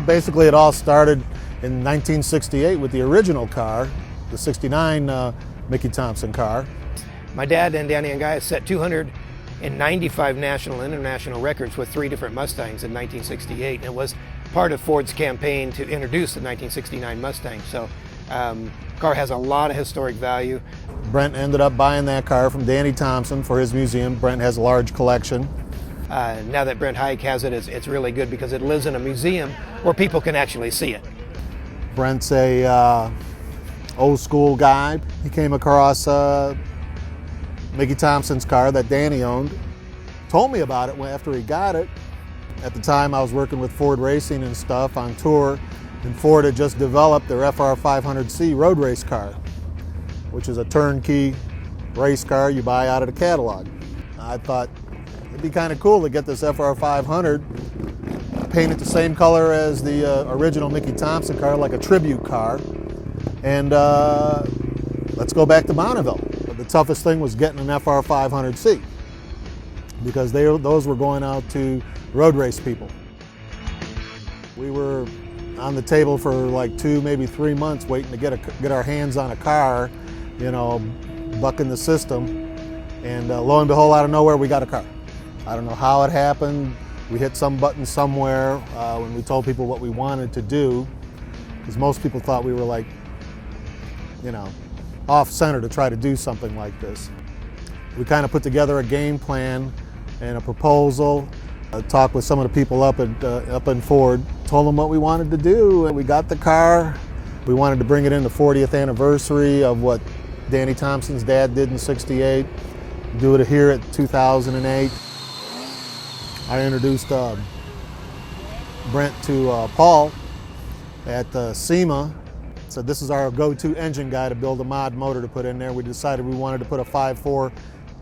Basically, it all started in 1968 with the original car, the 69 Mickey Thompson car. My dad and Danny and Guy set 295 national and international records with 3 different Mustangs in 1968, and it was part of Ford's campaign to introduce the 1969 Mustang. So car has a lot of historic value. Brent ended up buying that car from Danny Thompson for his museum. Brent has a large collection. Now that Brent Hajek has it, it's really good because it lives in a museum where people can actually see it. Brent's a old school guy. He came across Mickey Thompson's car that Danny owned. Told me about it after he got it. At the time I was working with Ford Racing and stuff on tour, and Ford had just developed their FR 500C road race car, which is a turnkey race car you buy out of the catalog. I thought it'd be kind of cool to get this FR 500, paint it the same color as the original Mickey Thompson car, like a tribute car, and let's go back to Bonneville. But the toughest thing was getting an FR 500C because those were going out to road race people. We were on the table for like 2, maybe 3 months waiting to get our hands on a car, you know, bucking the system, and lo and behold, out of nowhere, we got a car. I don't know how it happened. We hit some button somewhere when we told people what we wanted to do, because most people thought we were like, you know, off center to try to do something like this. We kind of put together a game plan and a proposal, talked with some of the people up in Ford, told them what we wanted to do, and we got the car. We wanted to bring it in the 40th anniversary of what Danny Thompson's dad did in cc'S, do it here at 2008. I introduced Brent to Paul at SEMA. Said this is our go-to engine guy to build a mod motor to put in there. We decided we wanted to put a 5.4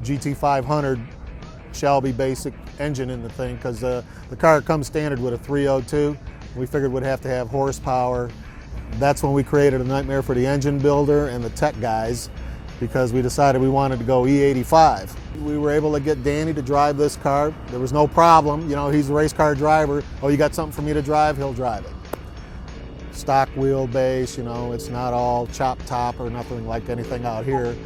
GT500 Shelby basic engine in the thing because the car comes standard with a 302. We figured we'd have to have horsepower. That's when we created a nightmare for the engine builder and the tech guys, because we decided we wanted to go E85. We were able to get Danny to drive this car. There was no problem. You know, he's a race car driver. Oh, you got something for me to drive? He'll drive it. Stock wheelbase, you know, it's not all chop top or nothing like anything out here.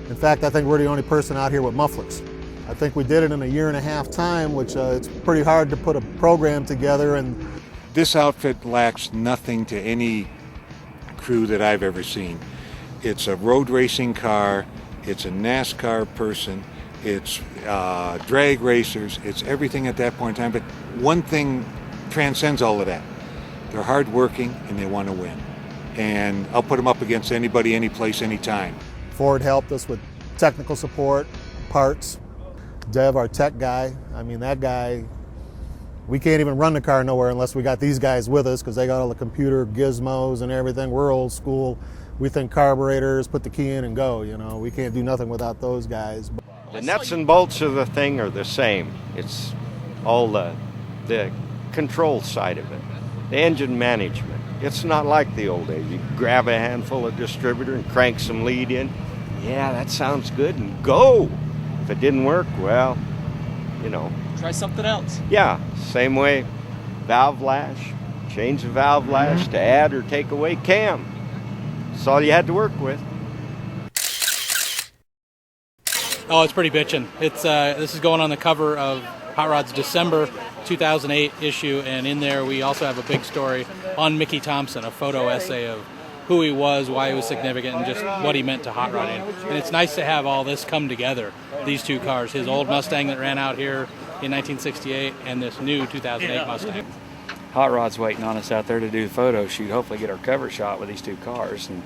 In fact, I think we're the only person out here with mufflers. I think we did it in a 1.5 years time, which it's pretty hard to put a program together. And this outfit lacks nothing to any crew that I've ever seen. It's a road racing car, it's a NASCAR person, it's drag racers, it's everything at that point in time. But one thing transcends all of that. They're hardworking and they want to win. And I'll put them up against anybody, any place, anytime. Ford helped us with technical support, parts. Dev, our tech guy, I mean, that guy, we can't even run the car nowhere unless we got these guys with us, because they got all the computer gizmos and everything. We're old school. We think carburetors, put the key in and go, you know. We can't do nothing without those guys. The nuts and bolts of the thing are the same. It's all the control side of it. The engine management. It's not like the old days. You grab a handful of distributor and crank some lead in. Yeah, that sounds good, and go. If it didn't work, well, you know. Try something else. Yeah, same way. Valve lash, change the valve lash to add or take away cam. That's all you had to work with. Oh, it's pretty bitchin'. It's this is going on the cover of Hot Rod's December 2008 issue, and in there we also have a big story on Mickey Thompson, a photo essay of who he was, why he was significant, and just what he meant to hot rodding. And it's nice to have all this come together, these two cars, his old Mustang that ran out here in 1968 and this new 2008 Mustang. Hot Rod's waiting on us out there to do the photo shoot, hopefully get our cover shot with these two cars. And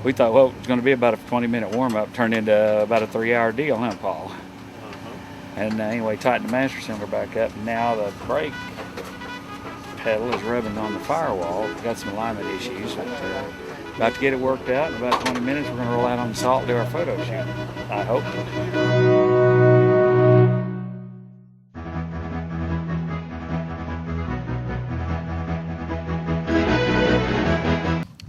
we thought, well, it was going to be about a 20-minute warm-up, turned into about a 3-hour deal, huh, Paul? And anyway, tightened the master cylinder back up, and now the brake pedal is rubbing on the firewall. We've got some alignment issues. But, about to get it worked out. In about 20 minutes, we're going to roll out on the salt and do our photo shoot, I hope.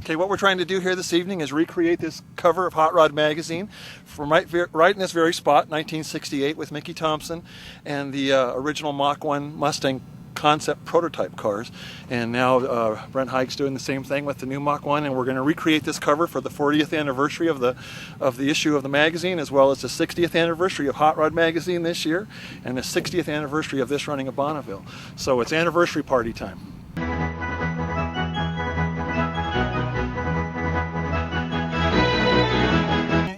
Okay, what we're trying to do here this evening is recreate this cover of Hot Rod magazine from right in this very spot, 1968, with Mickey Thompson and the original Mach 1 Mustang concept prototype cars. And now Brent Hike's doing the same thing with the new Mach 1, and we're going to recreate this cover for the 40th anniversary of the issue of the magazine, as well as the 60th anniversary of Hot Rod magazine this year, and the 60th anniversary of this running of Bonneville. So it's anniversary party time.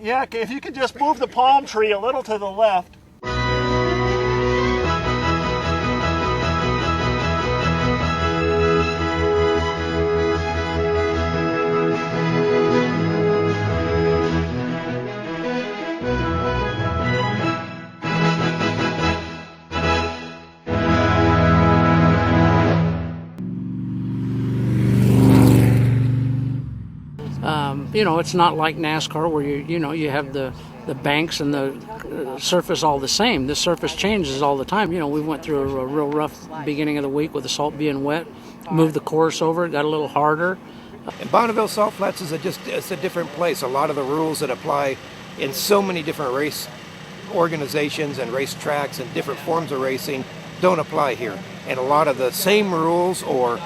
Yeah, if you could just move the palm tree a little to the left. You know, it's not like NASCAR where you have the banks and the surface all the same. The surface changes all the time. You know, we went through a real rough beginning of the week with the salt being wet. Moved the course over, it got a little harder. And Bonneville Salt Flats is it's a different place. A lot of the rules that apply in so many different race organizations and race tracks and different forms of racing don't apply here. And a lot of the same rules or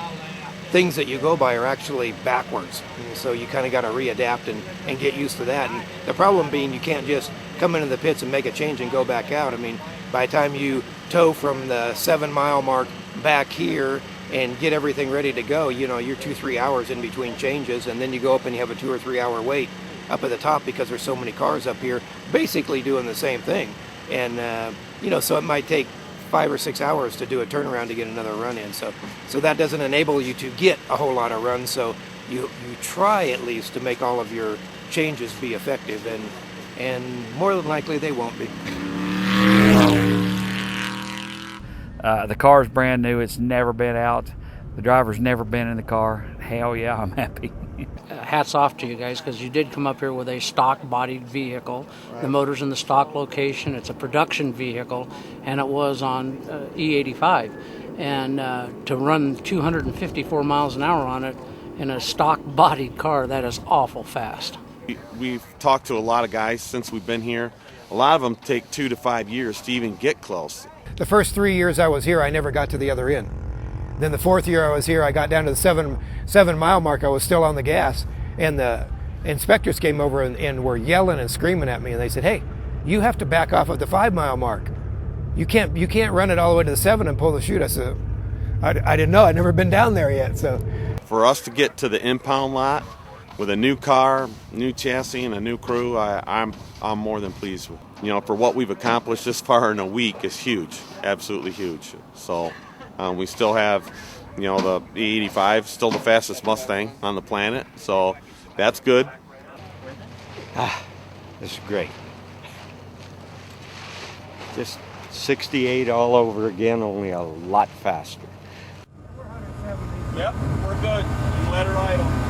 things that you go by are actually backwards. And so you kind of got to readapt and get used to that. And the problem being you can't just come into the pits and make a change and go back out. I mean, by the time you tow from the 7-mile mark back here and get everything ready to go, you know, you're 2-3 hours in between changes, and then you go up and you have a 2 or 3 hour wait up at the top because there's so many cars up here basically doing the same thing. And, you know, so it might take 5 or 6 hours to do a turnaround to get another run in. So that doesn't enable you to get a whole lot of runs. So you try at least to make all of your changes be effective, and more than likely they won't be. The car's brand new. It's never been out. The driver's never been in the car. Hell yeah, I'm happy. Hats off to you guys, because you did come up here with a stock bodied vehicle. Right. The motor's in the stock location. It's a production vehicle, and it was on E-85. And to run 254 miles an hour on it in a stock bodied car, that is awful fast. We've talked to a lot of guys since we've been here. A lot of them take 2 to 5 years to even get close. The first 3 years I was here, I never got to the other end. Then the 4th year I was here, I got down to the 7-mile mark. I was still on the gas, and the inspectors came over and were yelling and screaming at me, and they said, "Hey, you have to back off at the 5-mile mark. You can't run it all the way to the 7 and pull the chute." I said, I didn't know. I'd never been down there yet. So for us to get to the impound lot with a new car, new chassis, and a new crew, I'm more than pleased with. You know, for what we've accomplished this far in a week is huge, absolutely huge. So. We still have, you know, the E-85, still the fastest Mustang on the planet, so that's good. This is great. Just 68 all over again, only a lot faster. Yep, we're good. You let her idle.